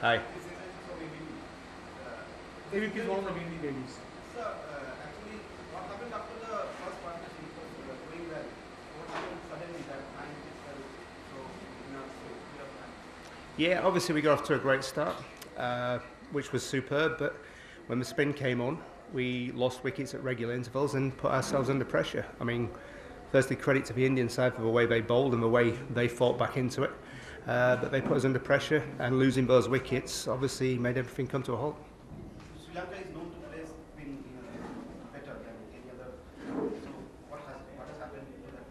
Hi. AVP is one of the main ladies. Sir, actually, what happened after the first partnership was going well? What happened suddenly that time itself? So, in a period of time. Yeah, obviously we got off to a great start, which was superb, but when the spin came on, we lost wickets at regular intervals and put ourselves under pressure. I mean, firstly, credit to the Indian side for the way they bowled and the way they fought back into it. But they put us under pressure, and losing those wickets obviously made everything come to a halt. Sri Lanka is known to play spin better than any other. So, what has happened to that?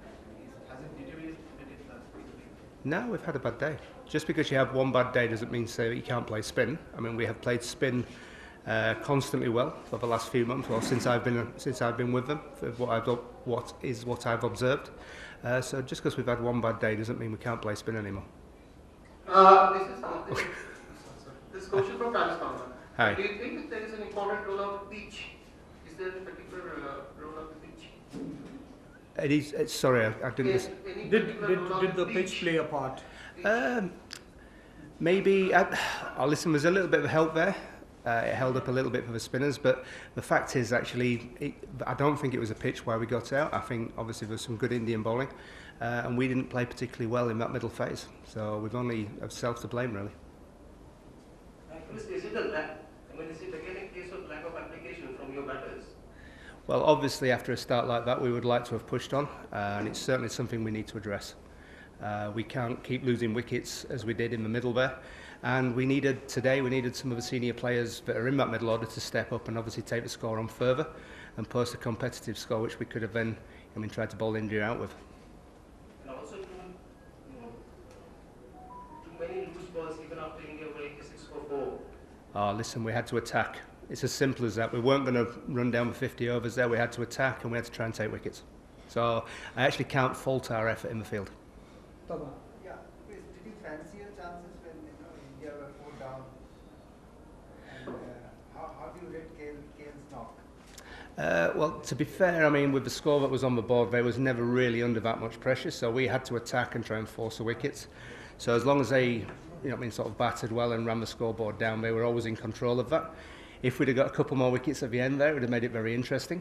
Has it deteriorated the spin? No, we've had a bad day. Just because you have one bad day doesn't mean to say that you can't play spin. I mean, we have played spin constantly well for the last few months, well since I've been with them, for what I've observed. So just because we've had one bad day doesn't mean we can't play spin anymore. This is question from Pakistan. Hi. Do you think that there is an important role of the pitch? Is there a particular role of the pitch? It is. Sorry, I didn't. Did the pitch play a part? Maybe. Listen, there's a little bit of help there. It held up a little bit for the spinners, but the fact is actually, I don't think it was a pitch where we got out. I think obviously there was some good Indian bowling, and we didn't play particularly well in that middle phase. So we've only ourselves to blame, really. Is it a lack? I mean, is it again a case of lack of application from your batters? Well, obviously after a start like that, we would like to have pushed on, and it's certainly something we need to address. We can't keep losing wickets as we did in the middle there. And we needed some of the senior players that are in that middle order to step up and obviously take the score on further and post a competitive score, which we could have then, tried to bowl India out with. And also, too many loose balls even after India were 86 for 4. Oh, listen, we had to attack. It's as simple as that. We weren't going to run down the 50 overs there. We had to attack and we had to try and take wickets. So I actually can't fault our effort in the field. Yeah, did you fancy your chances when India were 4 down? And how do you rate Kane's knock? Well, to be fair, I mean, with the score that was on the board, they was never really under that much pressure, so we had to attack and try and force the wickets. So as long as they, sort of battered well and ran the scoreboard down, they were always in control of that. If we'd have got a couple more wickets at the end there, it would have made it very interesting.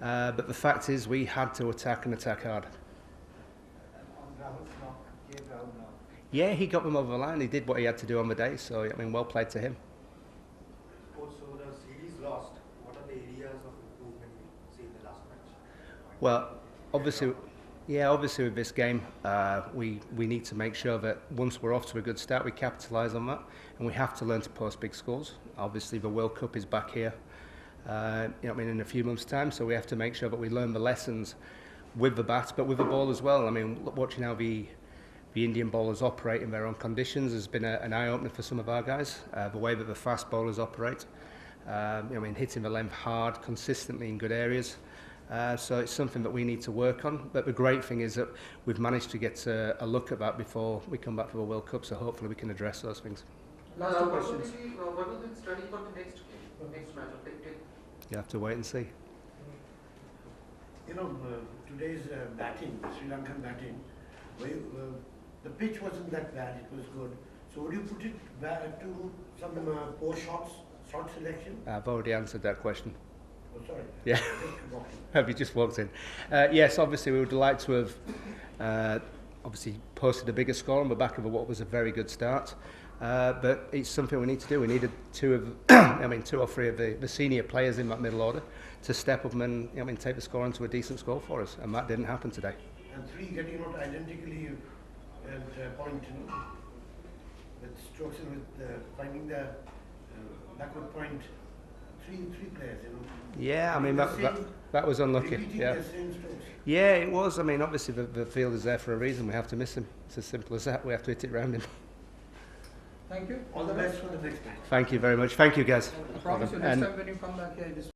But the fact is, we had to attack and attack hard. Yeah, he got them over the line. He did what he had to do on the day, so well played to him. Also, the series lost. What are the areas of improvement you see in the last match? Well, obviously with this game, we need to make sure that once we're off to a good start, we capitalise on that, and we have to learn to post big scores. Obviously, the World Cup is back here, in a few months' time, so we have to make sure that we learn the lessons with the bat, but with the ball as well. I mean, watching how the Indian bowlers operate in their own conditions has been an eye-opener for some of our guys. The way that the fast bowlers operate, hitting the length hard, consistently in good areas. So it's something that we need to work on. But the great thing is that we've managed to get a look at that before we come back for the World Cup, so hopefully we can address those things. Last two questions. What will be the study for the next match of the day? You have to wait and see. Today's batting, Sri Lankan batting, the pitch wasn't that bad, it was good. So would you put it back to some poor shot selection? I've already answered that question. Oh, sorry. Yeah. Have you just walked in? Yes, obviously we would like to have posted a bigger score on the back of what was a very good start. But it's something we need to do. We needed two or three of the senior players in that middle order to step up and take the score onto a decent score for us, and that didn't happen today. And 3 getting out identically at point, with strokes and with finding the backward point. Three players, Yeah, I mean that was unlucky. Yeah. Yeah, it was. I mean, obviously the field is there for a reason. We have to miss him. It's as simple as that. We have to hit it round him. Thank you. All the best for the next match. Thank you very much. Thank you, guys. I promise you next time when you come back here, this